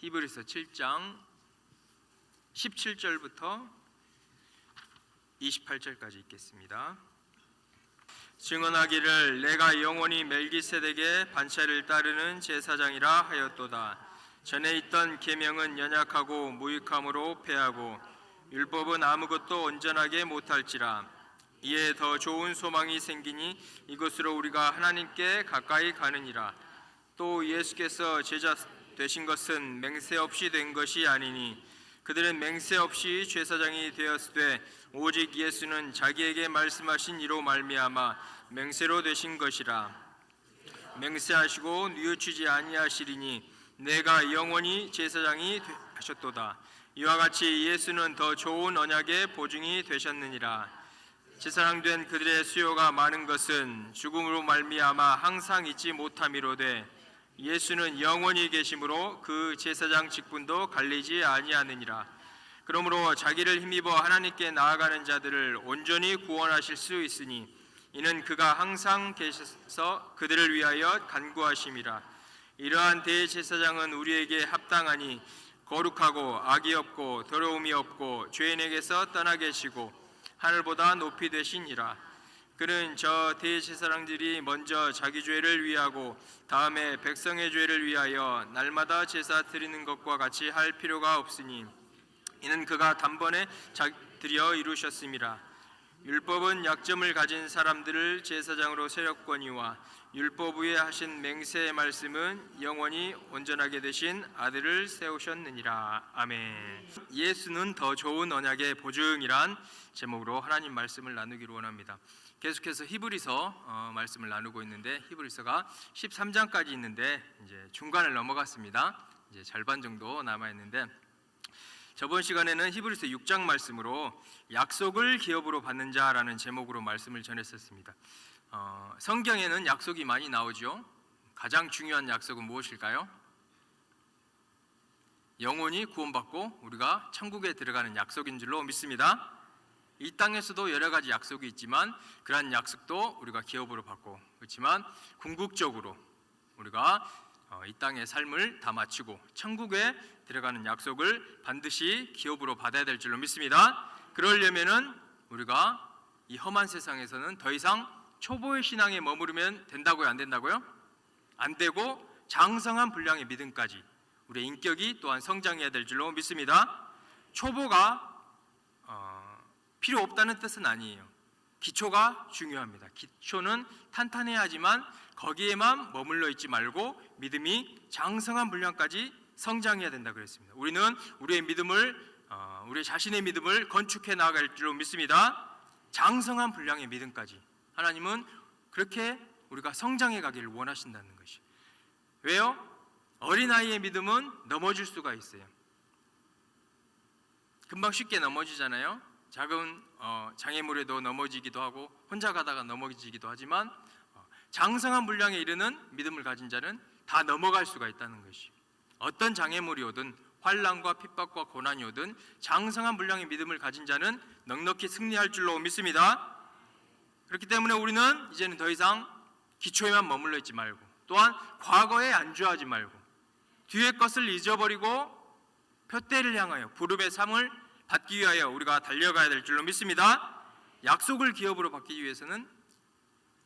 히브리서 7장 17절부터 28절까지 읽겠습니다. 증언하기를 내가 영원히 멜기세덱의 반차를 따르는 제사장이라 하였도다. 전에 있던 계명은 연약하고 무익함으로 패하고 율법은 아무것도 온전하게 못할지라. 이에 더 좋은 소망이 생기니 이것으로 우리가 하나님께 가까이 가느니라. 또 예수께서 제자 되신 것은 맹세 없이 된 것이 아니니 그들은 맹세 없이 제사장이 되었으되 오직 예수는 자기에게 말씀하신 이로 말미암아 맹세로 되신 것이라. 맹세하시고 뉘우치지 아니하시리니 내가 영원히 제사장이 하셨도다. 이와 같이 예수는 더 좋은 언약의 보증이 되셨느니라. 제사장된 그들의 수요가 많은 것은 죽음으로 말미암아 항상 잊지 못함이로되 예수는 영원히 계심으로 그 제사장 직분도 갈리지 아니하느니라. 그러므로 자기를 힘입어 하나님께 나아가는 자들을 온전히 구원하실 수 있으니 이는 그가 항상 계셔서 그들을 위하여 간구하심이라. 이러한 대제사장은 우리에게 합당하니 거룩하고 악이 없고 더러움이 없고 죄인에게서 떠나 계시고 하늘보다 높이 되시니라. 그는 저 대제사장들이 먼저 자기 죄를 위하고 다음에 백성의 죄를 위하여 날마다 제사 드리는 것과 같이 할 필요가 없으니 이는 그가 단번에 드려 이루셨음이라. 율법은 약점을 가진 사람들을 제사장으로 세웠거니와 율법 위에 하신 맹세의 말씀은 영원히 온전하게 되신 아들을 세우셨느니라. 아멘. 예수는 더 좋은 언약의 보증이란 제목으로 하나님 말씀을 나누기를 원합니다. 계속해서 히브리서 말씀을 나누고 있는데 히브리서가 13장까지 있는데 이제 중간을 넘어갔습니다. 이제 절반 정도 남아 있는데 저번 시간에는 히브리서 6장 말씀으로 약속을 기업으로 받는 자라는 제목으로 말씀을 전했었습니다. 성경에는 약속이 많이 나오죠. 가장 중요한 약속은 무엇일까요? 영원히 구원받고 우리가 천국에 들어가는 약속인 줄로 믿습니다. 이 땅에서도 여러 가지 약속이 있지만 그러한 약속도 우리가 기업으로 받고 그렇지만 궁극적으로 우리가 이 땅의 삶을 다 마치고 천국에 들어가는 약속을 반드시 기업으로 받아야 될 줄로 믿습니다. 그러려면은 우리가 이 험한 세상에서는 더 이상 초보의 신앙에 머무르면 된다고요? 안 된다고요? 안 되고 장성한 분량의 믿음까지 우리의 인격이 또한 성장해야 될 줄로 믿습니다. 초보가 필요 없다는 뜻은 아니에요. 기초가 중요합니다. 기초는 탄탄해야 하지만 거기에만 머물러 있지 말고 믿음이 장성한 분량까지 성장해야 된다 그랬습니다. 우리는 우리의 믿음을 우리 자신의 믿음을 건축해 나아갈 줄로 믿습니다. 장성한 분량의 믿음까지 하나님은 그렇게 우리가 성장해 가기를 원하신다는 것이. 왜요? 어린아이의 믿음은 넘어질 수가 있어요. 금방 쉽게 넘어지잖아요. 작은 장애물에도 넘어지기도 하고 혼자 가다가 넘어지기도 하지만 장성한 분량에 이르는 믿음을 가진 자는 다 넘어갈 수가 있다는 것이. 어떤 장애물이 오든 환난과 핍박과 고난이 오든 장성한 분량의 믿음을 가진 자는 넉넉히 승리할 줄로 믿습니다. 그렇기 때문에 우리는 이제는 더 이상 기초에만 머물러 있지 말고 또한 과거에 안주하지 말고 뒤의 것을 잊어버리고 표대를 향하여 부름의 삶을 받기 위하여 우리가 달려가야 될 줄로 믿습니다. 약속을 기업으로 받기 위해서는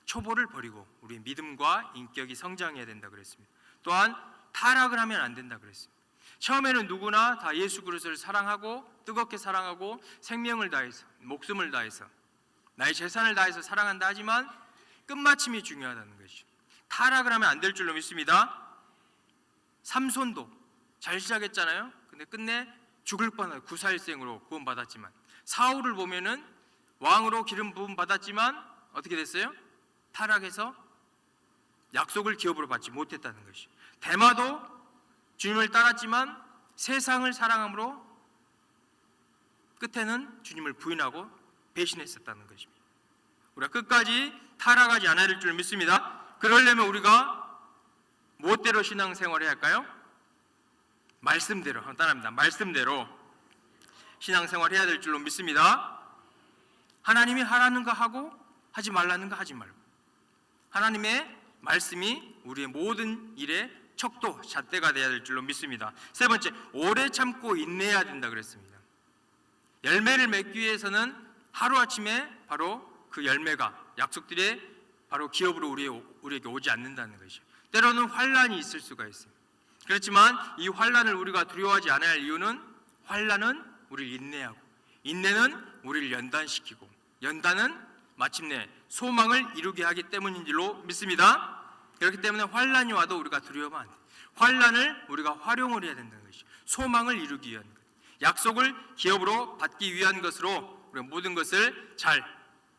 초보를 버리고 우리의 믿음과 인격이 성장해야 된다 그랬습니다. 또한 타락을 하면 안 된다 그랬습니다. 처음에는 누구나 다 예수 그리스도를 사랑하고 뜨겁게 사랑하고 생명을 다해서 목숨을 다해서 나의 재산을 다해서 사랑한다 하지만 끝마침이 중요하다는 것이죠. 타락을 하면 안 될 줄로 믿습니다. 삼손도 잘 시작했잖아요. 근데 끝내 죽을 뻔한 구사일생으로 구원받았지만 사울을 보면은 왕으로 기름 부음 받았지만 어떻게 됐어요? 타락해서 약속을 기업으로 받지 못했다는 것이. 데마도 주님을 따랐지만 세상을 사랑함으로 끝에는 주님을 부인하고 배신했었다는 것입니다. 우리가 끝까지 타락하지 않아야 될 줄 믿습니다. 그러려면 우리가 무엇대로 신앙생활을 해야 할까요? 말씀대로, 따라합니다. 말씀대로 신앙생활 해야 될 줄로 믿습니다. 하나님이 하라는 거 하고 하지 말라는 거 하지 말고 하나님의 말씀이 우리의 모든 일에 척도 잣대가 돼야 될 줄로 믿습니다. 세 번째, 오래 참고 인내해야 된다 그랬습니다. 열매를 맺기 위해서는 하루아침에 바로 그 열매가 약속들의 바로 기업으로 우리에게 오지 않는다는 것이죠. 때로는 환난이 있을 수가 있어요. 그렇지만 이 환난을 우리가 두려워하지 않아야 할 이유는 환난은 우리를 인내하고, 인내는 우리를 연단시키고, 연단은 마침내 소망을 이루게 하기 때문인 줄로 믿습니다. 그렇기 때문에 환난이 와도 우리가 두려워하면 안 돼요. 환난을 우리가 활용을 해야 된다는 것이죠. 소망을 이루기 위한 것, 약속을 기업으로 받기 위한 것으로 우리가 모든 것을 잘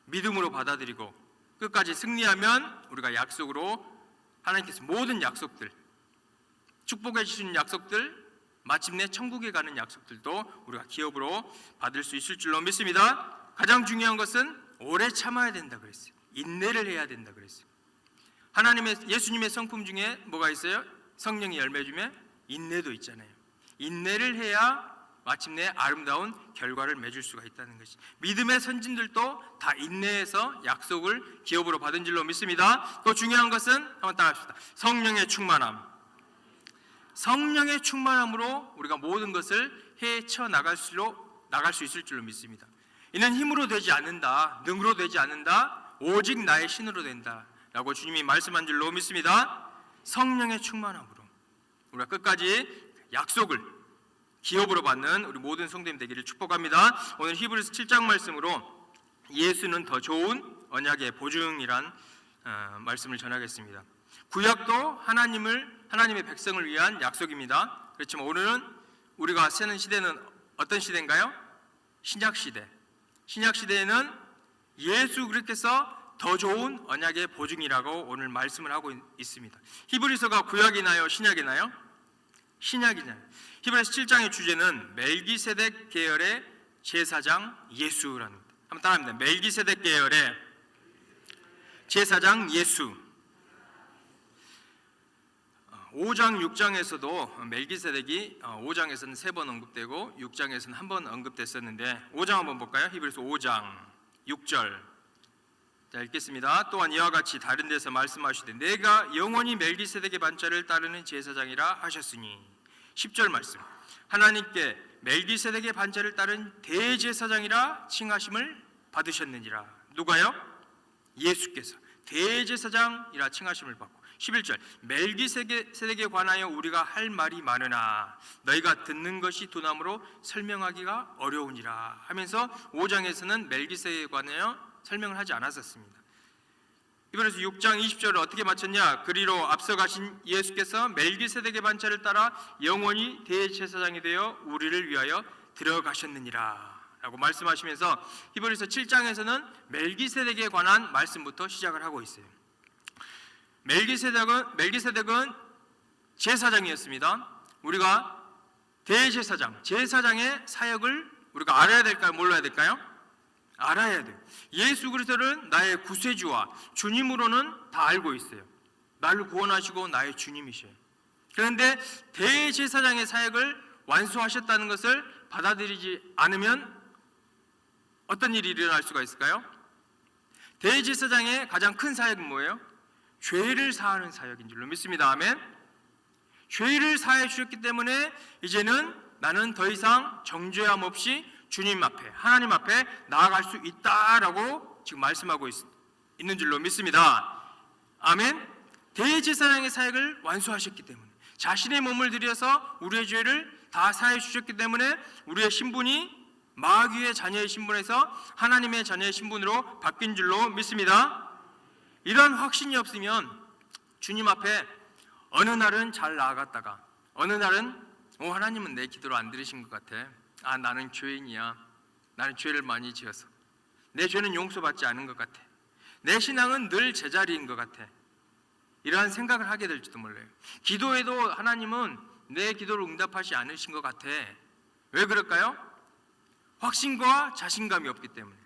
믿음으로 받아들이고 끝까지 승리하면 우리가 약속으로 하나님께서 모든 약속들, 축복해 주시는 약속들, 마침내 천국에 가는 약속들도 우리가 기업으로 받을 수 있을 줄로 믿습니다. 가장 중요한 것은 오래 참아야 된다 그랬어요. 인내를 해야 된다 그랬어요. 예수님의 성품 중에 뭐가 있어요? 성령의 열매 중에 인내도 있잖아요. 인내를 해야 마침내 아름다운 결과를 맺을 수가 있다는 것이, 믿음의 선진들도 다 인내해서 약속을 기업으로 받은 줄로 믿습니다. 또 중요한 것은 한번 따라합시다. 성령의 충만함. 성령의 충만함으로 우리가 모든 것을 헤쳐 나갈 수 있을 줄로 믿습니다. 이는 힘으로 되지 않는다, 능으로 되지 않는다, 오직 나의 신으로 된다 라고 주님이 말씀한 줄로 믿습니다. 성령의 충만함으로 우리가 끝까지 약속을 기업으로 받는 우리 모든 성도님 되기를 축복합니다. 오늘 히브리서 7장 말씀으로 예수는 더 좋은 언약의 보증이란 말씀을 전하겠습니다. 구약도 하나님의 백성을 위한 약속입니다. 그렇지만 오늘은 우리가 사는 시대는 어떤 시대인가요? 신약시대. 신약시대에는 예수 그리스도께서 더 좋은 언약의 보증이라고 오늘 말씀을 하고 있습니다. 히브리서가 구약이나요? 신약이나요? 신약이잖아요. 히브리서 7장의 주제는 멜기세덱 계열의 제사장 예수라는 것. 한번 따라합니다. 멜기세덱 계열의 제사장 예수. 5장, 6장에서도 멜기세덱이 5장에서는 3번 언급되고 6장에서는 한 번 언급됐었는데 5장 한번 볼까요? 히브리서 5장 6절. 자, 읽겠습니다. 또한 이와 같이 다른 데서 말씀하시되 내가 영원히 멜기세덱의 반차를 따르는 제사장이라 하셨으니 10절 말씀. 하나님께 멜기세덱의 반차를 따른 대제사장이라 칭하심을 받으셨느니라. 누가요? 예수께서 대제사장이라 칭하심을 받고 11절 멜기세덱에 관하여 우리가 할 말이 많으나 너희가 듣는 것이 두나무로 설명하기가 어려우니라 하면서 5장에서는 멜기세덱에 관하여 설명을 하지 않았었습니다. 이번에서 6장 20절을 어떻게 마쳤냐? 그리로 앞서가신 예수께서 멜기세덱의 반차를 따라 영원히 대제사장이 되어 우리를 위하여 들어가셨느니라 라고 말씀하시면서 히브리서 7장에서는 멜기세덱에 관한 말씀부터 시작을 하고 있어요. 멜기세덱은 제사장이었습니다. 우리가 대제사장, 제사장의 사역을 우리가 알아야 될까요? 몰라야 될까요? 알아야 돼요. 예수 그리스도를 나의 구세주와 주님으로는 다 알고 있어요. 나를 구원하시고 나의 주님이셔요. 그런데 대제사장의 사역을 완수하셨다는 것을 받아들이지 않으면 어떤 일이 일어날 수가 있을까요? 대제사장의 가장 큰 사역은 뭐예요? 죄를 사하는 사역인 줄로 믿습니다. 아멘. 죄를 사해 주셨기 때문에 이제는 나는 더 이상 정죄함 없이 주님 앞에, 하나님 앞에 나아갈 수 있다라고 지금 말씀하고 있는 줄로 믿습니다. 아멘. 대제사장의 사역을 완수하셨기 때문에, 자신의 몸을 들여서 우리의 죄를 다 사해 주셨기 때문에 우리의 신분이 마귀의 자녀의 신분에서 하나님의 자녀의 신분으로 바뀐 줄로 믿습니다. 이런 확신이 없으면 주님 앞에 어느 날은 잘 나아갔다가 어느 날은 하나님은 내 기도를 안 들으신 것 같아. 나는 죄인이야. 나는 죄를 많이 지어서 내 죄는 용서받지 않은 것 같아. 내 신앙은 늘 제자리인 것 같아. 이러한 생각을 하게 될지도 몰라요. 기도해도 하나님은 내 기도를 응답하지 않으신 것 같아. 왜 그럴까요? 확신과 자신감이 없기 때문에.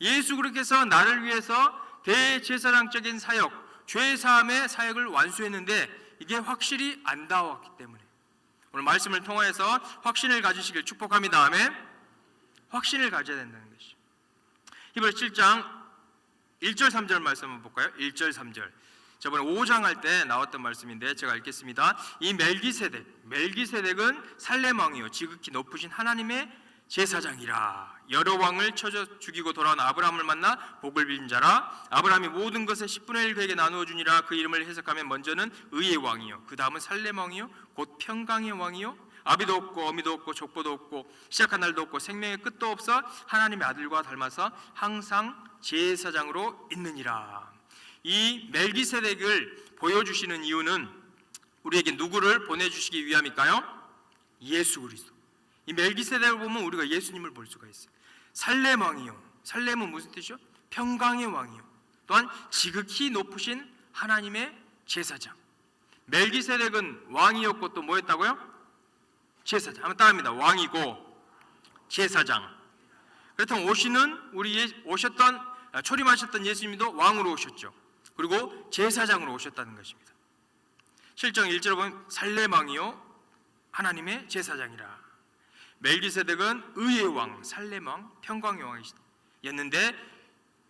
예수 그리스도께서 나를 위해서 대제사장적인 사역, 죄사함의 사역을 완수했는데 이게 확실히 안 닿았기 때문에 오늘 말씀을 통해서 확신을 가지시길 축복합니다. 아멘. 확신을 가져야 된다는 것이죠. 히브리서 7장 1절 3절 말씀 한번 볼까요? 1절 3절. 저번에 5장 할 때 나왔던 말씀인데 제가 읽겠습니다. 이 멜기세덱은 살렘 왕이요 지극히 높으신 하나님의 제사장이라. 여러 왕을 쳐져 죽이고 돌아온 아브라함을 만나 복을 빈 자라. 아브라함이 모든 것의 10분의 1 그에게 나누어 주니라. 그 이름을 해석하면 먼저는 의의 왕이요, 그 다음은 살렘 왕이요, 곧 평강의 왕이요, 아비도 없고 어미도 없고 족보도 없고 시작한 날도 없고 생명의 끝도 없어 하나님의 아들과 닮아서 항상 제사장으로 있느니라. 이 멜기세덱을 보여주시는 이유는 우리에게 누구를 보내주시기 위함일까요? 예수 그리스도. 이 멜기세덱을 보면 우리가 예수님을 볼 수가 있어요. 살렘 왕이요, 살렘은 무슨 뜻이요? 평강의 왕이요, 또한 지극히 높으신 하나님의 제사장. 멜기세덱은 왕이었고 또 뭐였다고요? 제사장. 한번 따라합니다. 왕이고 제사장. 그렇다면 초림하셨던 예수님도 왕으로 오셨죠. 그리고 제사장으로 오셨다는 것입니다. 실정 1절에 보면 살렘 왕이요 하나님의 제사장이라. 멜기세덱은 의의 왕, 살렘 왕, 평강의 왕이었는데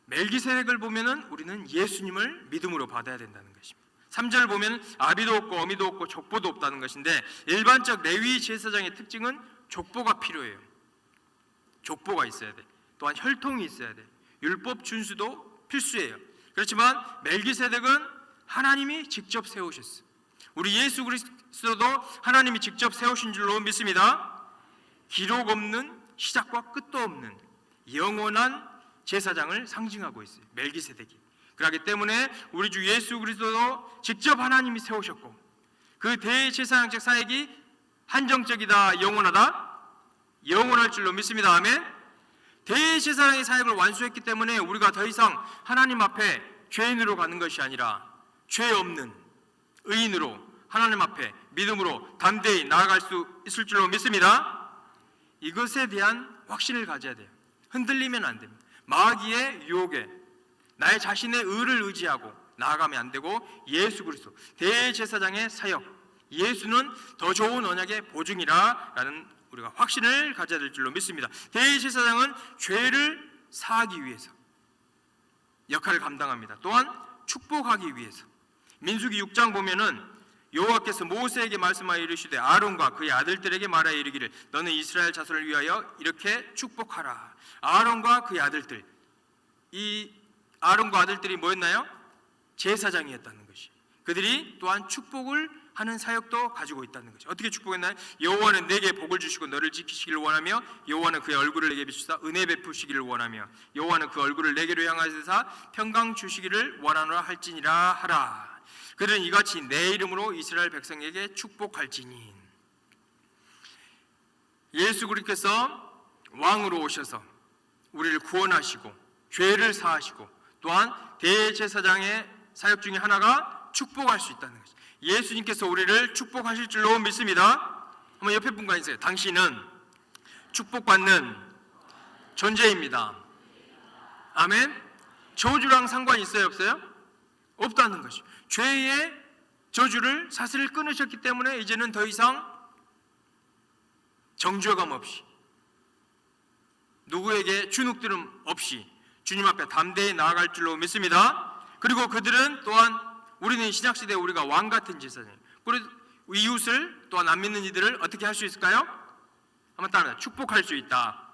멜기세덱을 보면은 우리는 예수님을 믿음으로 받아야 된다는 것입니다. 3절 보면 아비도 없고 어미도 없고 족보도 없다는 것인데 일반적 레위 제사장의 특징은 족보가 필요해요. 족보가 있어야 돼. 또한 혈통이 있어야 돼. 율법 준수도 필수예요. 그렇지만 멜기세덱은 하나님이 직접 세우셨어요. 우리 예수 그리스도도 하나님이 직접 세우신 줄로 믿습니다. 기록 없는, 시작과 끝도 없는 영원한 제사장을 상징하고 있어요. 멜기세덱이. 그렇기 때문에 우리 주 예수 그리스도도 직접 하나님이 세우셨고 그 대제사장적 사역이 한정적이다, 영원하다, 영원할 줄로 믿습니다. 아멘. 대제사장의 사역을 완수했기 때문에 우리가 더 이상 하나님 앞에 죄인으로 가는 것이 아니라 죄 없는 의인으로 하나님 앞에 믿음으로 담대히 나아갈 수 있을 줄로 믿습니다. 이것에 대한 확신을 가져야 돼요. 흔들리면 안 됩니다. 마귀의 유혹에 나의 자신의 의를 의지하고 나아가면 안 되고 예수 그리스도 대제사장의 사역, 예수는 더 좋은 언약의 보증이라는 우리가 확신을 가져야 될 줄로 믿습니다. 대제사장은 죄를 사하기 위해서 역할을 감당합니다. 또한 축복하기 위해서. 민수기 6장 보면은 여호와께서 모세에게 말씀하여 이르시되 아론과 그의 아들들에게 말하여 이르기를 너는 이스라엘 자손을 위하여 이렇게 축복하라. 아론과 그의 아들들, 이 아론과 아들들이 뭐였나요? 제사장이었다는 것이. 그들이 또한 축복을 하는 사역도 가지고 있다는 것이. 어떻게 축복했나요? 여호와는 내게 복을 주시고 너를 지키시기를 원하며 여호와는 그의 얼굴을 내게 비추사 은혜 베푸시기를 원하며 여호와는 그 얼굴을 내게로 향하시사 평강 주시기를 원하노라 할지니라 하라. 그들은 이같이 내 이름으로 이스라엘 백성에게 축복할지니. 예수 그리스도께서 왕으로 오셔서 우리를 구원하시고 죄를 사하시고 또한 대제사장의 사역 중에 하나가 축복할 수 있다는 것입니다. 예수님께서 우리를 축복하실 줄로 믿습니다. 한번 옆에 분과 인사해요. 당신은 축복받는 존재입니다. 아멘. 저주랑 상관이 있어요, 없어요? 없다는 것이. 죄의 저주를 사슬을 끊으셨기 때문에 이제는 더 이상 정죄감 없이 누구에게 주눅들음 없이 주님 앞에 담대히 나아갈 줄로 믿습니다. 그리고 그들은 또한 우리는 신약시대에 우리가 왕같은 제사장, 그리고 이웃을 또한 안 믿는 이들을 어떻게 할 수 있을까요? 한번 따라해. 축복할 수 있다.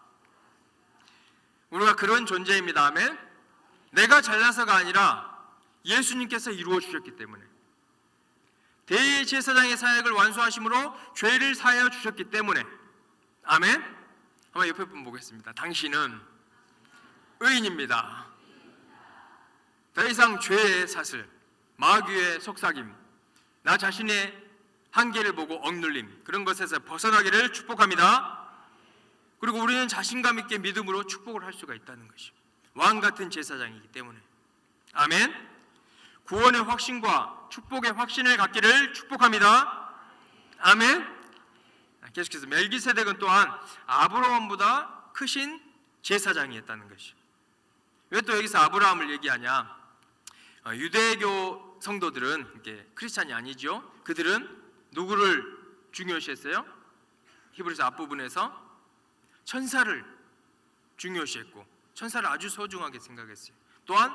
우리가 그런 존재입니다. 아멘. 내가 잘나서가 아니라 예수님께서 이루어 주셨기 때문에 대제사장의 사역을 완수하심으로 죄를 사하여 주셨기 때문에 아멘. 한번 옆에 분 보겠습니다. 당신은 의인입니다. 더 이상 죄의 사슬, 마귀의 속삭임, 나 자신의 한계를 보고 억눌림, 그런 것에서 벗어나기를 축복합니다. 그리고 우리는 자신감 있게 믿음으로 축복을 할 수가 있다는 것이죠. 왕 같은 제사장이기 때문에 아멘. 구원의 확신과 축복의 확신을 갖기를 축복합니다. 아멘. 계속해서 멜기세덱은 또한 아브라함보다 크신 제사장이었다는 것이. 왜 또 여기서 아브라함을 얘기하냐? 유대교 성도들은 이게 크리스찬이 아니죠. 그들은 누구를 중요시했어요? 히브리서 앞부분에서 천사를 중요시했고 천사를 아주 소중하게 생각했어요. 또한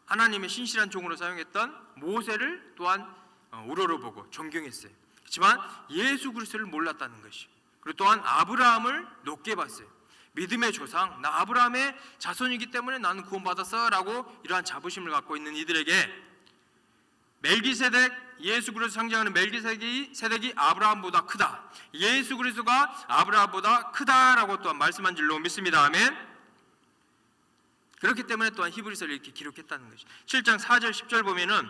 하나님의 신실한 종으로 사용했던 모세를 또한 우러러보고 존경했어요. 하지만 예수 그리스도를 몰랐다는 것이. 그리고 또한 아브라함을 높게 봤어요. 믿음의 조상, 나 아브라함의 자손이기 때문에 나는 구원받았어 라고 이러한 자부심을 갖고 있는 이들에게 멜기세덱, 예수 그리스도 상징하는 멜기세덱이 아브라함보다 크다, 예수 그리스도가 아브라함보다 크다라고 또한 말씀한 줄로 믿습니다. 아멘. 그렇기 때문에 또한 히브리서를 이렇게 기록했다는 것이. 7장 4절 10절 보면은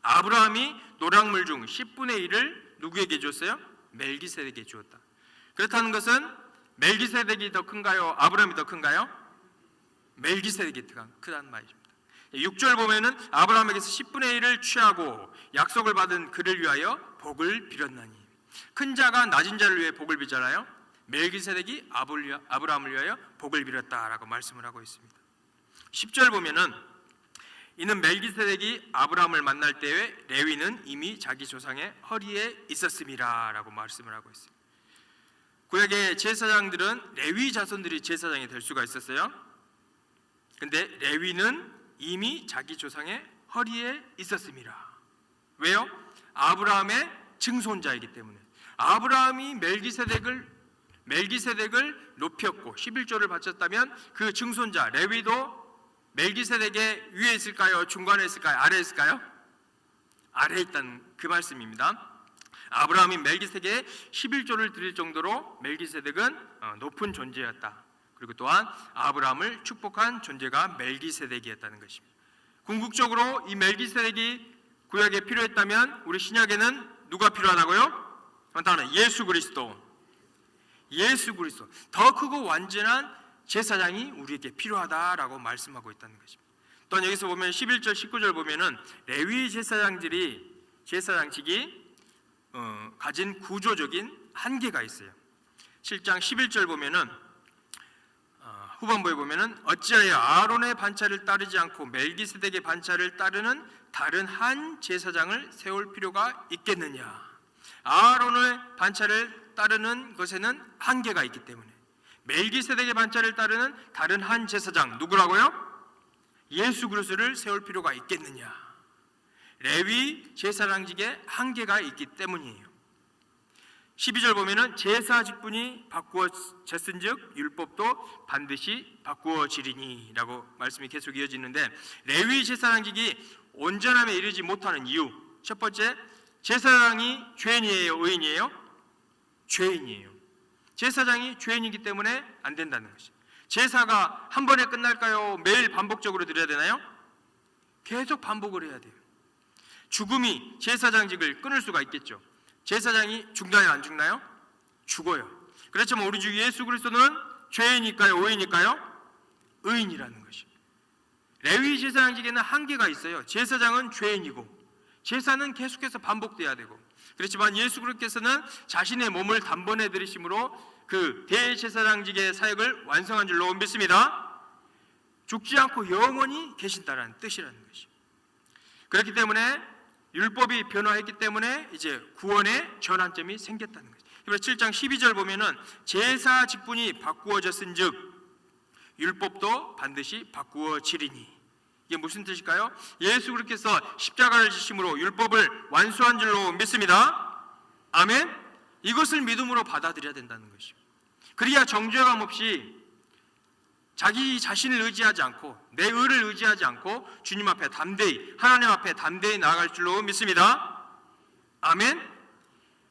아브라함이 노략물 중 10분의 1을 누구에게 줬어요? 멜기세덱에게 주었다. 그렇다는 것은 멜기세덱이 더 큰가요? 아브라함이 더 큰가요? 멜기세덱이 더 크다는 말입니다. 6절 보면은 아브라함에게서 10분의 1을 취하고 약속을 받은 그를 위하여 복을 빌었나니. 큰 자가 낮은 자를 위해 복을 빌잖아요. 멜기세덱이 아브라함을 위하여 복을 빌었다라고 말씀을 하고 있습니다. 10절 보면은 이는 멜기세덱이 아브라함을 만날 때에 레위는 이미 자기 조상의 허리에 있었음이라 라고 말씀을 하고 있습니다. 구약의 제사장들은 레위 자손들이 제사장이 될 수가 있었어요. 근데 레위는 이미 자기 조상의 허리에 있었음이라. 왜요? 아브라함의 증손자이기 때문에. 아브라함이 멜기세덱을 높였고 11조를 바쳤다면 그 증손자 레위도 멜기세덱의 위에 있을까요? 중간에 있을까요? 아래에 있을까요? 아래에 있다는 그 말씀입니다. 아브라함이 멜기세덱에게 11조를 드릴 정도로 멜기세덱은 높은 존재였다. 그리고 또한 아브라함을 축복한 존재가 멜기세덱이었다는 것입니다. 궁극적으로 이 멜기세덱이 구약에 필요했다면 우리 신약에는 누가 필요하다고요? 단은 예수 그리스도. 예수 그리스도. 더 크고 완전한 제사장이 우리에게 필요하다라고 말씀하고 있다는 것입니다. 또한 여기서 보면 11절 19절 보면은 레위 제사장직이 가진 구조적인 한계가 있어요. 7장 11절 보면은 후반부에 보면은 어찌하여 아론의 반차를 따르지 않고 멜기세덱의 반차를 따르는 다른 한 제사장을 세울 필요가 있겠느냐. 아론의 반차를 따르는 것에는 한계가 있기 때문에 멜기세덱의 반차를 따르는 다른 한 제사장 누구라고요? 예수 그리스도를 세울 필요가 있겠느냐. 레위 제사장직에 한계가 있기 때문이에요. 12절 보면은 제사 직분이 바꾸어졌은즉 율법도 반드시 바꾸어지리니라고 말씀이 계속 이어지는데, 레위 제사장직이 온전함에 이르지 못하는 이유, 첫 번째, 제사장이 죄인이에요, 의인이에요? 죄인이에요. 제사장이 죄인이기 때문에 안 된다는 것이. 제사가 한 번에 끝날까요? 매일 반복적으로 드려야 되나요? 계속 반복을 해야 돼요. 죽음이 제사장직을 끊을 수가 있겠죠. 제사장이 죽나요, 안 죽나요? 죽어요. 그렇지만 우리 주 예수 그리스도는 죄인일까요, 의인일까요? 의인이라는 것이. 레위 제사장직에는 한계가 있어요. 제사장은 죄인이고 제사는 계속해서 반복돼야 되고, 그렇지만 예수 그리스도께서는 자신의 몸을 단번에 들이심으로 그 대제사장직의 사역을 완성한 줄로 믿습니다. 죽지 않고 영원히 계신다라는 뜻이라는 것이. 그렇기 때문에 율법이 변화했기 때문에 이제 구원의 전환점이 생겼다는 거죠. 그래서 7장 12절 보면은 제사 직분이 바꾸어졌은즉 율법도 반드시 바꾸어지리니. 이게 무슨 뜻일까요? 예수 그리스도께서 십자가를 지심으로 율법을 완수한 줄로 믿습니다. 아멘. 이것을 믿음으로 받아들여야 된다는 것이죠. 그래야 정죄감 없이 자기 자신을 의지하지 않고 내 의를 의지하지 않고 주님 앞에 담대히, 하나님 앞에 담대히 나아갈 줄로 믿습니다. 아멘.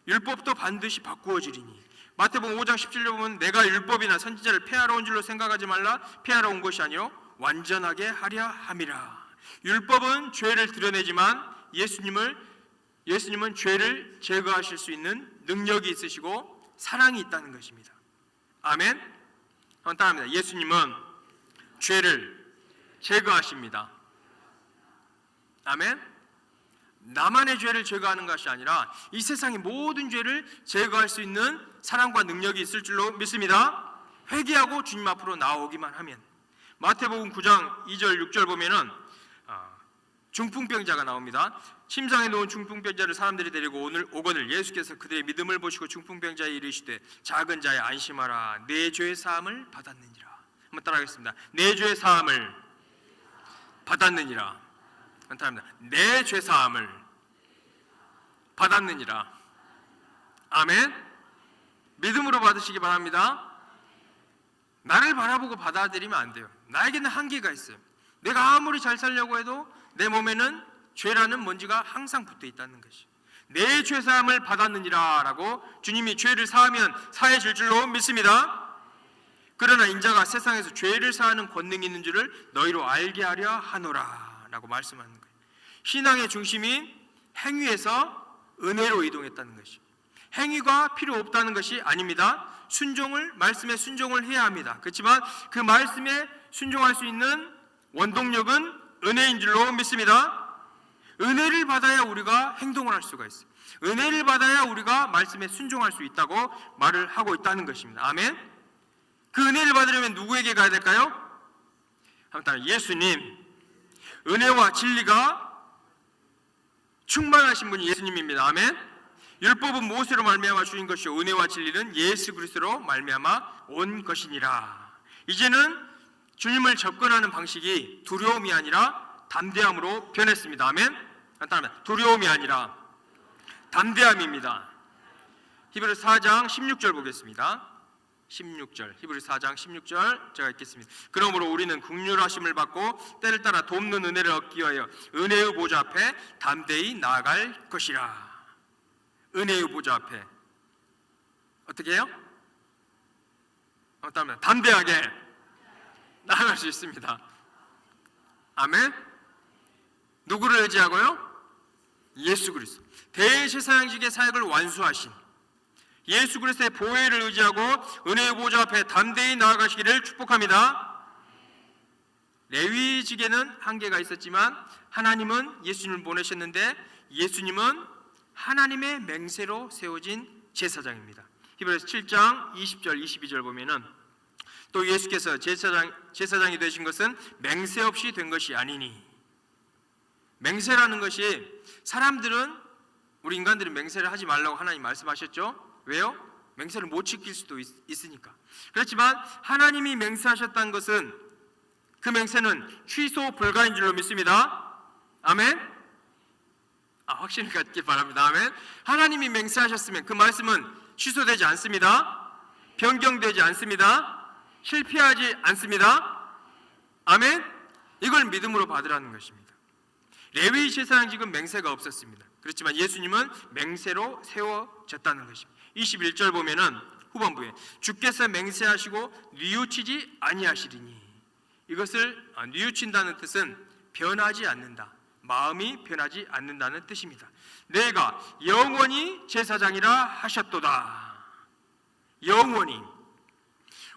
율법도 반드시 바꾸어지리니. 마태복음 5장 17절 보면 내가 율법이나 선지자를 폐하러 온 줄로 생각하지 말라. 폐하러 온 것이 아니요 완전하게 하려 함이라. 율법은 죄를 드러내지만 예수님은 죄를 제거하실 수 있는 능력이 있으시고 사랑이 있다는 것입니다. 아멘. 따라합니다. 예수님은 죄를 제거하십니다. 아멘. 나만의 죄를 제거하는 것이 아니라 이 세상의 모든 죄를 제거할 수 있는 사랑과 능력이 있을 줄로 믿습니다. 회개하고 주님 앞으로 나오기만 하면. 마태복음 9장 2절 6절 보면은 중풍병자가 나옵니다. 침상에 놓은 중풍병자를 사람들이 데리고 오거늘 예수께서 그들의 믿음을 보시고 중풍병자에 이르시되 작은 자여 안심하라 내 죄의 사함을 받았느니라. 한번 따라하겠습니다. 내 죄의 사함을 받았느니라. 내 죄사함을 받았느니라. 아멘. 믿음으로 받으시기 바랍니다. 나를 바라보고 받아들이면 안 돼요. 나에게는 한계가 있어요. 내가 아무리 잘 살려고 해도 내 몸에는 죄라는 먼지가 항상 붙어 있다는 것이. 내 죄사함을 받았느니라 라고 주님이 죄를 사하면 사해질 줄로 믿습니다. 그러나 인자가 세상에서 죄를 사하는 권능이 있는 줄을 너희로 알게 하려 하노라 라고 말씀하는 거예요. 신앙의 중심이 행위에서 은혜로 이동했다는 것이. 행위가 필요 없다는 것이 아닙니다. 말씀에 순종을 해야 합니다. 그렇지만 그 말씀에 순종할 수 있는 원동력은 은혜인 줄로 믿습니다. 은혜를 받아야 우리가 행동을 할 수가 있어요. 은혜를 받아야 우리가 말씀에 순종할 수 있다고 말을 하고 있다는 것입니다. 아멘. 그 은혜를 받으려면 누구에게 가야 될까요? 한번 예수님. 은혜와 진리가 충만하신 분이 예수님입니다. 아멘. 율법은 모세로 말미암아 주신 것이요 은혜와 진리는 예수 그리스도로 말미암아 온 것이니라. 이제는 주님을 접근하는 방식이 두려움이 아니라 담대함으로 변했습니다. 아멘. 두려움이 아니라 담대함입니다. 히브리서 4장 16절 보겠습니다. 16절, 히브리서 4장 16절 제가 읽겠습니다. 그러므로 우리는 긍휼하심을 받고 때를 따라 돕는 은혜를 얻기 위하여 은혜의 보좌 앞에 담대히 나아갈 것이라. 은혜의 보좌 앞에 어떻게 해요? 담대하게 나아갈 수 있습니다. 아멘. 누구를 의지하고요? 예수 그리스도. 대제사장직의 사역을 완수하신 예수 그리스도의 보혜를 의지하고 은혜의 보좌 앞에 담대히 나아가시기를 축복합니다. 레위직에는 한계가 있었지만 하나님은 예수님을 보내셨는데 예수님은 하나님의 맹세로 세워진 제사장입니다. 히브리서 7장 20절 22절 보면은 또 예수께서 제사장이 되신 것은 맹세 없이 된 것이 아니니. 맹세라는 것이 사람들은 우리 인간들은 맹세를 하지 말라고 하나님 말씀하셨죠. 왜요? 맹세를 못 지킬 수도 있으니까. 그렇지만 하나님이 맹세하셨다는 것은 그 맹세는 취소 불가인 줄로 믿습니다. 아멘. 확신을 갖기 바랍니다. 아멘. 하나님이 맹세하셨으면 그 말씀은 취소되지 않습니다. 변경되지 않습니다. 실패하지 않습니다. 아멘. 이걸 믿음으로 받으라는 것입니다. 레위 제사장직은 맹세가 없었습니다. 그렇지만 예수님은 맹세로 세워졌다는 것입니다. 21절 보면은 후반부에 주께서 맹세하시고 뉘우치지 아니하시리니. 이것을 뉘우친다는 뜻은 변하지 않는다. 마음이 변하지 않는다는 뜻입니다. 내가 영원히 제사장이라 하셨도다. 영원히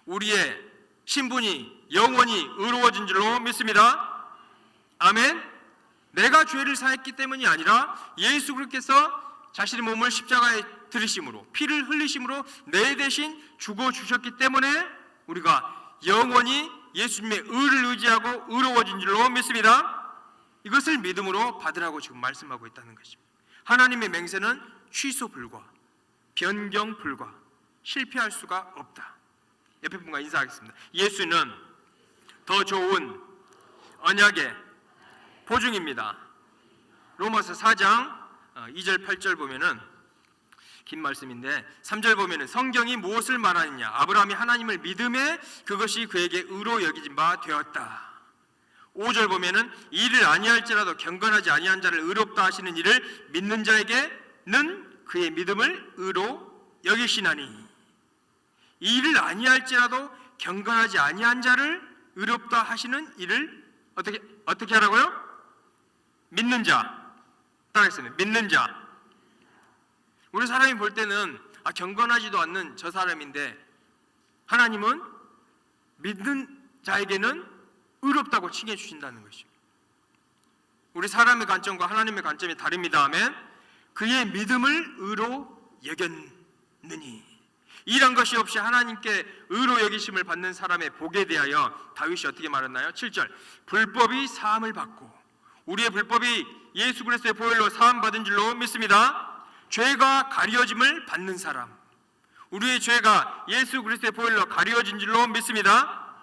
우리의 신분이 영원히 의로워진 줄로 믿습니다. 아멘. 내가 죄를 사했기 때문이 아니라 예수 그리스도께서 자신의 몸을 십자가에 들이심으로 피를 흘리심으로 내 대신 죽어주셨기 때문에 우리가 영원히 예수님의 의를 의지하고 의로워진 줄로 믿습니다. 이것을 믿음으로 받으라고 지금 말씀하고 있다는 것입니다. 하나님의 맹세는 취소 불가, 변경 불가, 실패할 수가 없다. 옆에 분과 인사하겠습니다. 예수는 더 좋은 언약의 보증입니다. 로마서 4장 2절 8절 보면은 긴 말씀인데 3절 보면은 성경이 무엇을 말하느냐? 아브라함이 하나님을 믿음에 그것이 그에게 의로 여기진 바 되었다. 5절 보면은 이를 아니할지라도 경건하지 아니한 자를 의롭다 하시는 이를 믿는 자에게는 그의 믿음을 의로 여기시나니. 이를 아니할지라도 경건하지 아니한 자를 의롭다 하시는 이를 어떻게 하라고요? 믿는 자. 따라했습니다. 믿는 자. 우리 사람이 볼 때는 경건하지도 않는 저 사람인데 하나님은 믿는 자에게는 의롭다고 칭해 주신다는 것이죠. 우리 사람의 관점과 하나님의 관점이 다릅니다. 아멘. 그의 믿음을 의로 여겼느니. 이런 것이 없이 하나님께 의로 여기심을 받는 사람의 복에 대하여 다윗이 어떻게 말했나요? 7절 불법이 사함을 받고 우리의 불법이 예수 그리스도의 보혈로 사함 받은 줄로 믿습니다. 죄가 가려짐을 받는 사람, 우리의 죄가 예수 그리스도의 보혈로 가려진 줄로 믿습니다.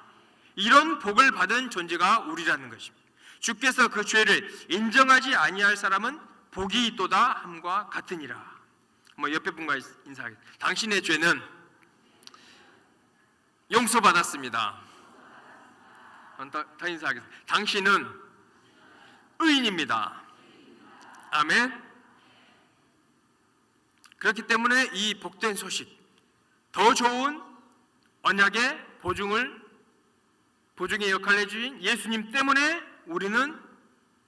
이런 복을 받은 존재가 우리라는 것입니다. 주께서 그 죄를 인정하지 아니할 사람은 복이 있도다 함과 같으니라. 옆에 분과 인사하겠습니다. 당신의 죄는 용서받았습니다. 더 인사하겠습니다. 당신은 의인입니다. 아멘. 그렇기 때문에 이 복된 소식, 더 좋은 언약의 보증의 역할을 해주신 예수님 때문에 우리는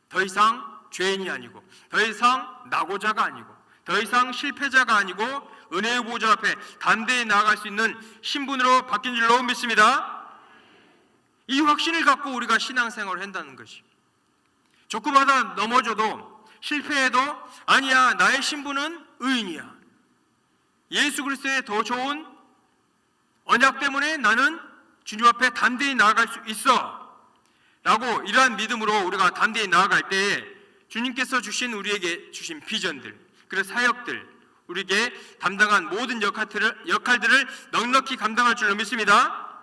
더 이상 죄인이 아니고, 더 이상 낙오자가 아니고, 더 이상 실패자가 아니고 은혜의 보좌 앞에 담대히 나아갈 수 있는 신분으로 바뀐 줄로 믿습니다. 이 확신을 갖고 우리가 신앙생활을 한다는 것이, 조금마다 넘어져도 실패해도 아니야, 나의 신분은 의인이야, 예수 그리스도의 더 좋은 언약 때문에 나는 주님 앞에 담대히 나아갈 수 있어 라고, 이러한 믿음으로 우리가 담대히 나아갈 때에 주님께서 우리에게 주신 비전들, 그래서 사역들, 우리에게 담당한 모든 역할들을 넉넉히 감당할 줄로 믿습니다.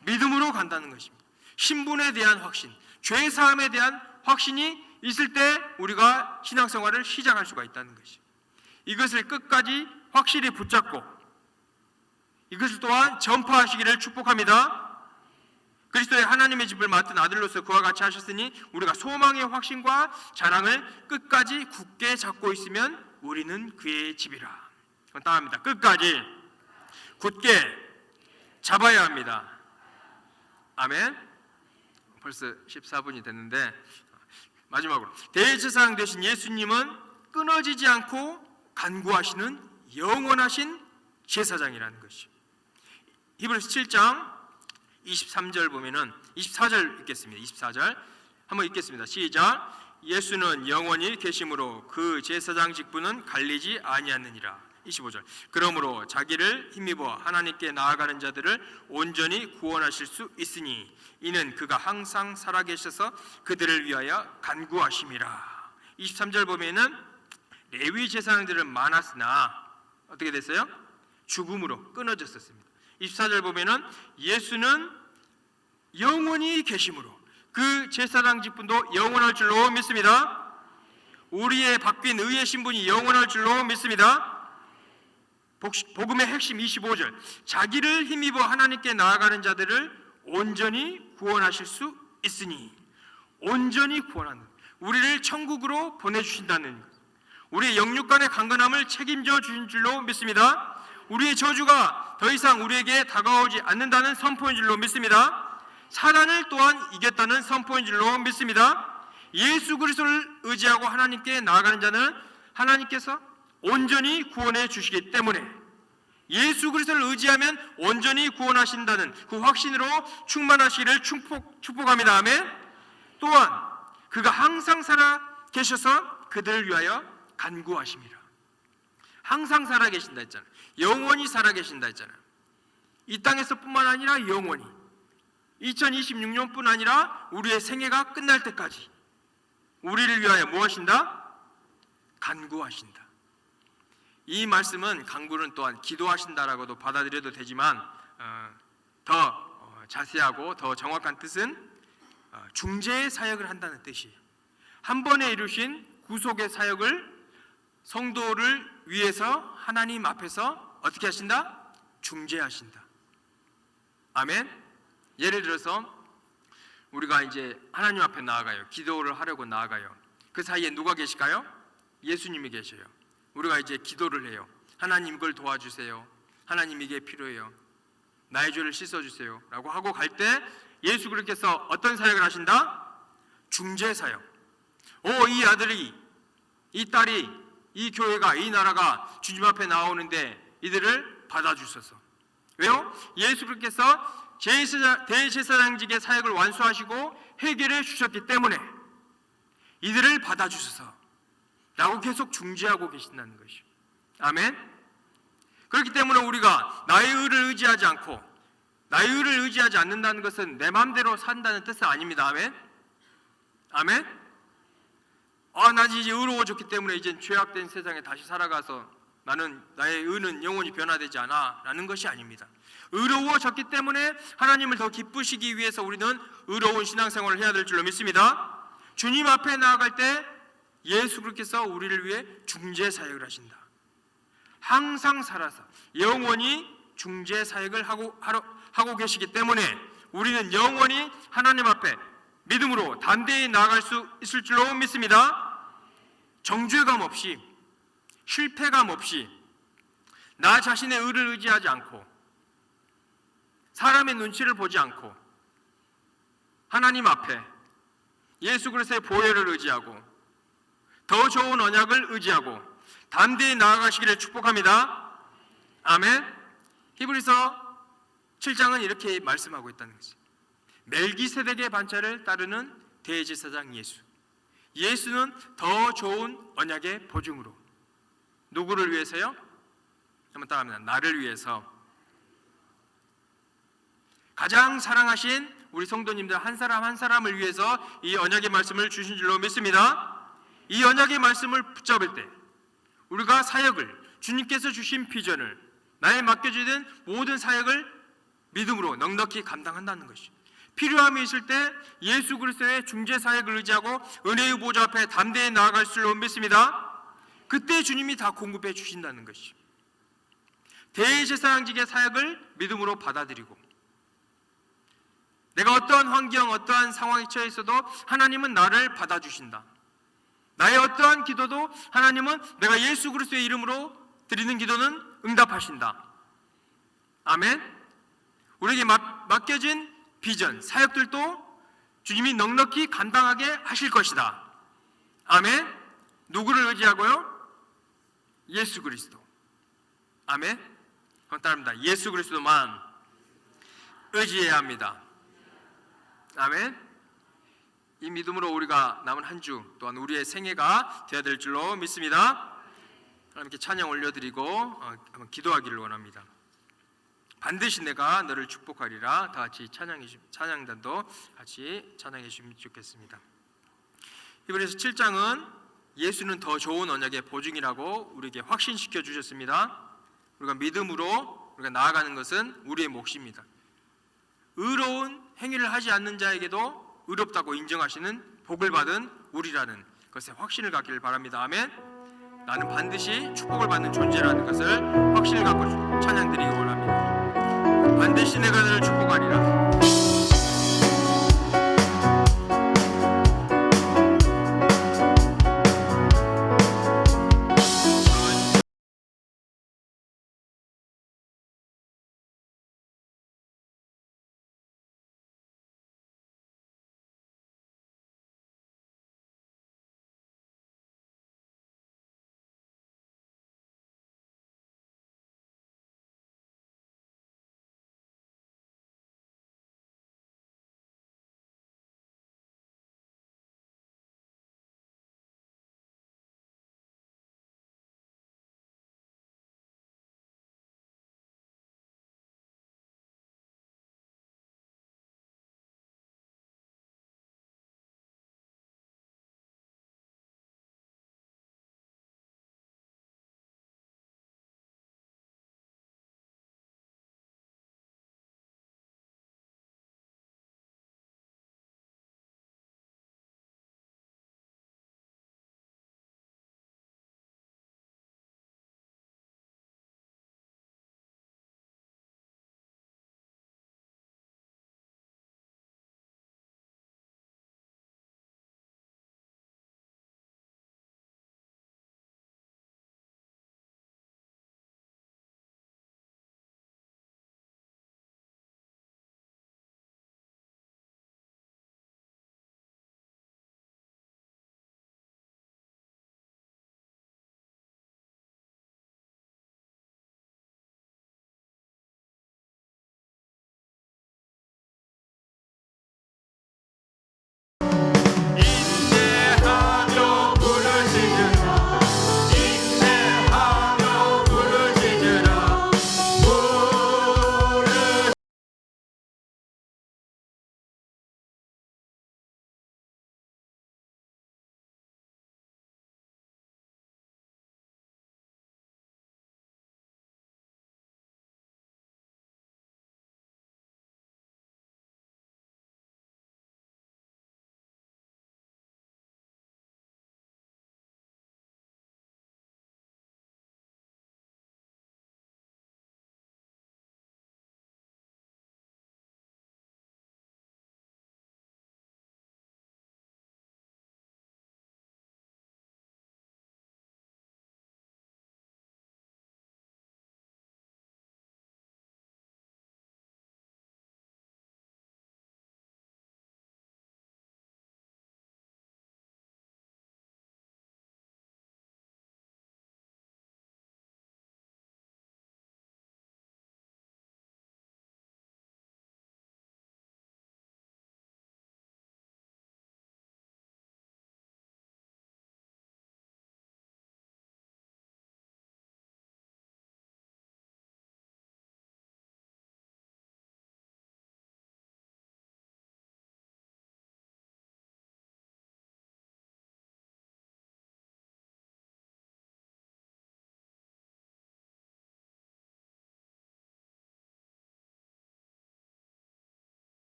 믿음으로 간다는 것입니다. 신분에 대한 확신, 죄사함에 대한 확신이 있을 때 우리가 신앙생활을 시작할 수가 있다는 것입니다. 이것을 끝까지 확실히 붙잡고 이것을 또한 전파하시기를 축복합니다. 그리스도의 하나님의 집을 맡은 아들로서 그와 같이 하셨으니 우리가 소망의 확신과 자랑을 끝까지 굳게 잡고 있으면 우리는 그의 집이라. 따라합니다. 끝까지 굳게 잡아야 합니다. 아멘. 벌써 14분이 됐는데 마지막으로, 대제사장 되신 예수님은 끊어지지 않고 간구하시는 영원하신 제사장이라는 것이죠. 히브리서 7장 23절 보면은 24절 읽겠습니다. 24절 한번 읽겠습니다. 시작. 예수는 영원히 계심으로 그 제사장 직분은 갈리지 아니하느니라. 25절. 그러므로 자기를 힘입어 하나님께 나아가는 자들을 온전히 구원하실 수 있으니 이는 그가 항상 살아계셔서 그들을 위하여 간구하심이라. 23절 보면은 레위 제사장들은 많았으나 어떻게 됐어요? 죽음으로 끊어졌었습니다. 24절 보면은 예수는 영원히 계심으로 그 제사장 직분도 영원할 줄로 믿습니다. 우리의 바뀐 의의 신분이 영원할 줄로 믿습니다. 복음의 핵심 25절. 자기를 힘입어 하나님께 나아가는 자들을 온전히 구원하실 수 있으니, 온전히 구원하는, 우리를 천국으로 보내주신다는 것, 우리의 영육간의 강건함을 책임져 주신 줄로 믿습니다. 우리의 저주가 더 이상 우리에게 다가오지 않는다는 선포인 줄로 믿습니다. 사단을 또한 이겼다는 선포인 줄로 믿습니다. 예수 그리스도를 의지하고 하나님께 나아가는 자는 하나님께서 온전히 구원해 주시기 때문에, 예수 그리스도를 의지하면 온전히 구원하신다는 그 확신으로 충만하시기를 축복합니다. 아멘. 또한 그가 항상 살아 계셔서 그들을 위하여 간구하십니다. 항상 살아 계신다 했잖아요. 영원히 살아 계신다 했잖아요. 이 땅에서 뿐만 아니라 영원히, 2026년뿐 아니라 우리의 생애가 끝날 때까지 우리를 위하여 뭐 하신다? 간구하신다. 이 말씀은, 간구는 또한 기도하신다라고도 받아들여도 되지만 더 자세하고 더 정확한 뜻은 중재의 사역을 한다는 뜻이에요. 한 번에 이루신 구속의 사역을 성도를 위해서 하나님 앞에서 어떻게 하신다? 중재하신다. 아멘. 예를 들어서 우리가 이제 하나님 앞에 나아가요. 기도를 하려고 나아가요. 그 사이에 누가 계실까요? 예수님이 계셔요. 우리가 이제 기도를 해요. 하나님 이걸 도와주세요. 하나님 이게 필요해요. 나의 죄를 씻어주세요 라고 하고 갈 때 예수 그리스도께서 어떤 사역을 하신다? 중재 사역. 이 아들이, 이 딸이, 이 교회가, 이 나라가 주님 앞에 나오는데 이들을 받아주셔서. 왜요? 예수 그리스도께서 대제사장직의 사역을 완수하시고 해결해 주셨기 때문에 이들을 받아주셔서 라고 계속 중재하고 계신다는 것이죠. 아멘. 그렇기 때문에 우리가 나의 의를 의지하지 않고, 나의 의를 의지하지 않는다는 것은 내 마음대로 산다는 뜻은 아닙니다. 아멘. 아멘. 난 이제 의로워졌기 때문에 이제 죄악된 세상에 다시 살아가서 나는, 나의 의는 영원히 변화되지 않아 라는 것이 아닙니다. 의로워졌기 때문에 하나님을 더 기쁘시기 위해서 우리는 의로운 신앙생활을 해야 될 줄로 믿습니다. 주님 앞에 나아갈 때 예수 그리스도께서 우리를 위해 중재 사역을 하신다. 항상 살아서 영원히 중재 사역을 하고 계시기 때문에 우리는 영원히 하나님 앞에 믿음으로 담대히 나아갈 수 있을 줄로 믿습니다. 정죄감 없이, 실패감 없이, 나 자신의 의를 의지하지 않고, 사람의 눈치를 보지 않고, 하나님 앞에 예수 그리스도의 보혈을 의지하고, 더 좋은 언약을 의지하고 담대히 나아가시기를 축복합니다. 아멘. 히브리서 7장은 이렇게 말씀하고 있다는 것이죠. 멜기세덱의 반차를 따르는 대제사장 예수. 예수는 더 좋은 언약의 보증으로 누구를 위해서요? 한번 따라합니다. 나를 위해서. 가장 사랑하신 우리 성도님들 한 사람 한 사람을 위해서 이 언약의 말씀을 주신 줄로 믿습니다. 이 언약의 말씀을 붙잡을 때 우리가 사역을, 주님께서 주신 비전을, 나에 맡겨지는 모든 사역을 믿음으로 넉넉히 감당한다는 것이죠. 필요함이 있을 때 예수 그리스도의 중재 사역을 의지하고 은혜의 보좌 앞에 담대히 나아갈 줄로 믿습니다. 그때 주님이 다 공급해 주신다는 것이죠. 대제사장직의 사역을 믿음으로 받아들이고, 내가 어떠한 환경, 어떠한 상황에 처해 있어도 하나님은 나를 받아주신다. 나의 어떠한 기도도 하나님은 내가 예수 그리스도의 이름으로 드리는 기도는 응답하신다. 아멘. 우리에게 맡겨진 비전, 사역들도 주님이 넉넉히 감당하게 하실 것이다. 아멘. 누구를 의지하고요? 예수 그리스도. 아멘. 그럼 따릅니다. 예수 그리스도만 의지해야 합니다. 아멘. 이 믿음으로 우리가 남은 한 주 또한 우리의 생애가 되어야 될 줄로 믿습니다. 하나님께 찬양 올려드리고 한번 기도하기를 원합니다. 반드시 내가 너를 축복하리라. 다 같이 찬양단도 같이 찬양해 주시면 좋겠습니다. 히브리서 7장은 예수는 더 좋은 언약의 보증이라고 우리에게 확신시켜 주셨습니다. 우리가 믿음으로 우리가 나아가는 것은 우리의 몫입니다. 의로운 행위를 하지 않는 자에게도 의롭다고 인정하시는 복을 받은 우리라는 것에 확신을 갖기를 바랍니다. 아멘. 나는 반드시 축복을 받는 존재라는 것을 확신을 갖고 찬양드리기 원합니다. 반드시 내가 너를 축복하리라.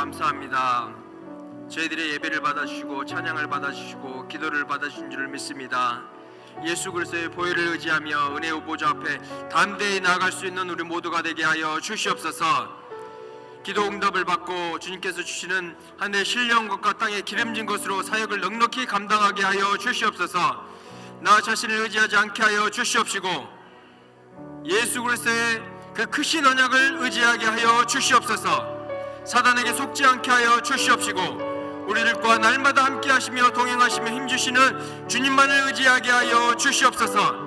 감사합니다. 저희들의 예배를 받아주시고 찬양을 받아주시고 기도를 받아주신 줄을 믿습니다. 예수 그리스도의 보혈을 의지하며 은혜의 보좌 앞에 담대히 나아갈 수 있는 우리 모두가 되게 하여 주시옵소서. 기도 응답을 받고 주님께서 주시는 하늘의 신령한 것과 땅의 기름진 것으로 사역을 넉넉히 감당하게 하여 주시옵소서. 나 자신을 의지하지 않게 하여 주시옵시고 예수 그리스도의 그 크신 언약을 의지하게 하여 주시옵소서. 사단에게 속지 않게 하여 주시옵시고 우리들과 날마다 함께 하시며 동행하시며 힘주시는 주님만을 의지하게 하여 주시옵소서.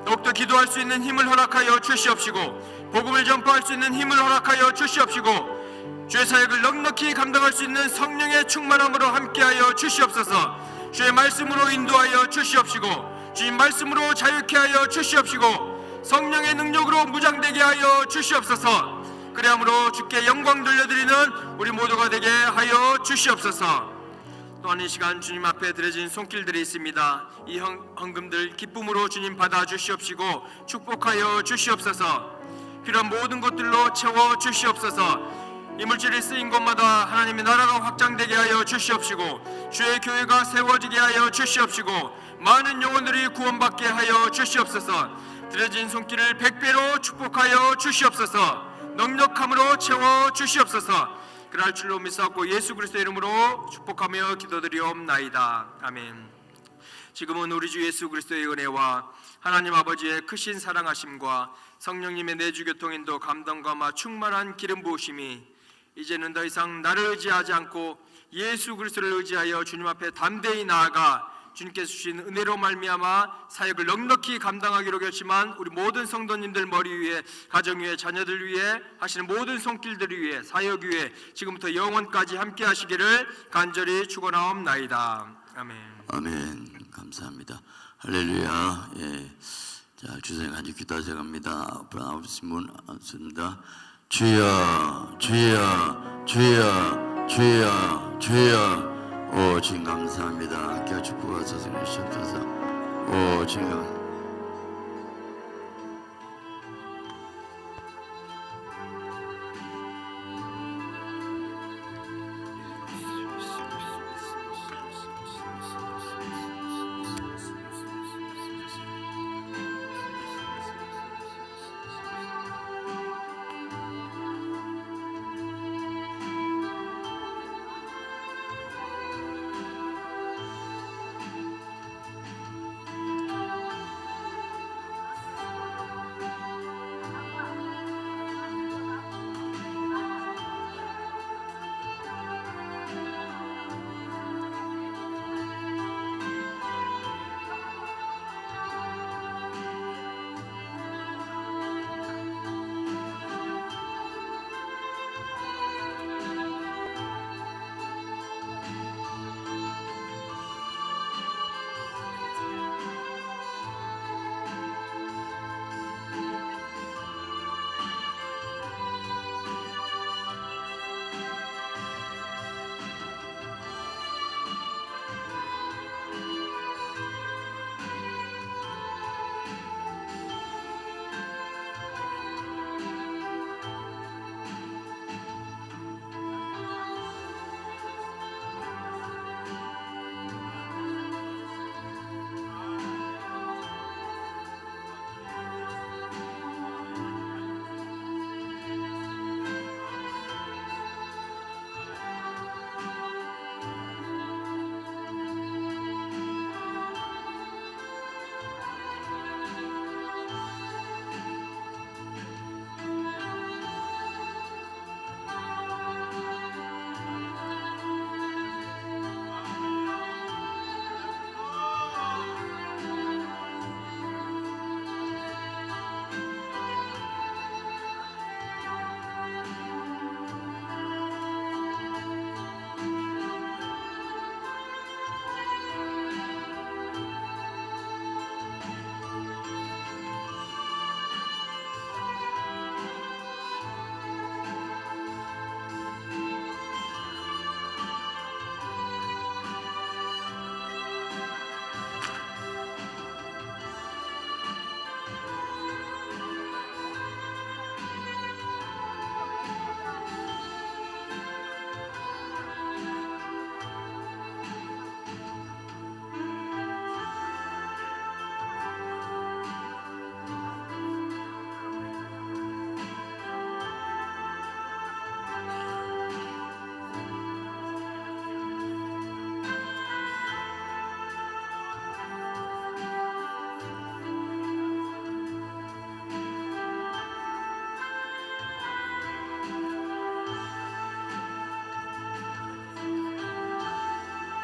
더욱더 기도할 수 있는 힘을 허락하여 주시옵시고 복음을 전파할 수 있는 힘을 허락하여 주시옵시고 주의 사역을 넉넉히 감당할 수 있는 성령의 충만함으로 함께하여 주시옵소서. 주의 말씀으로 인도하여 주시옵시고 주님 말씀으로 자유케 하여 주시옵시고 성령의 능력으로 무장되게 하여 주시옵소서. 그리함으로 주께 영광 돌려드리는 우리 모두가 되게 하여 주시옵소서. 또한 이 시간 주님 앞에 드려진 손길들이 있습니다. 이 헌금들 기쁨으로 주님 받아 주시옵시고 축복하여 주시옵소서. 필요한 모든 것들로 채워 주시옵소서. 이 물질이 쓰인 곳마다 하나님의 나라가 확장되게 하여 주시옵시고 주의 교회가 세워지게 하여 주시옵시고 많은 영혼들이 구원받게 하여 주시옵소서. 드려진 손길을 100배로 축복하여 주시옵소서. 넉넉함으로 채워 주시옵소서. 그럴 줄로 믿사옵고 예수 그리스도의 이름으로 축복하며 기도드리옵나이다. 아멘. 지금은 우리 주 예수 그리스도의 은혜와 하나님 아버지의 크신 사랑하심과 성령님의 내주교통인도 감동과 충만한 기름 부으심이 이제는 더 이상 나를 의지하지 않고 예수 그리스도를 의지하여 주님 앞에 담대히 나아가 주님께서 주신 은혜로 말미암아 사역을 넉넉히 감당하기로 결심한 우리 모든 성도님들 머리 위에 가정 위에 자녀들 위에 하시는 모든 손길들 위에 사역 위에 지금부터 영원까지 함께 하시기를 간절히 축원하옵나이다. 아멘. 아멘. 감사합니다. 할렐루야. 예. 자, 주선생 간절 기도하셔 갑니다. 나오신 분 없습니다. 주여, 주여, 주여, 주여, 주여. 오, 주님 감사합니다. 함께 축복하소서. 주시옵소서. 오, 주님.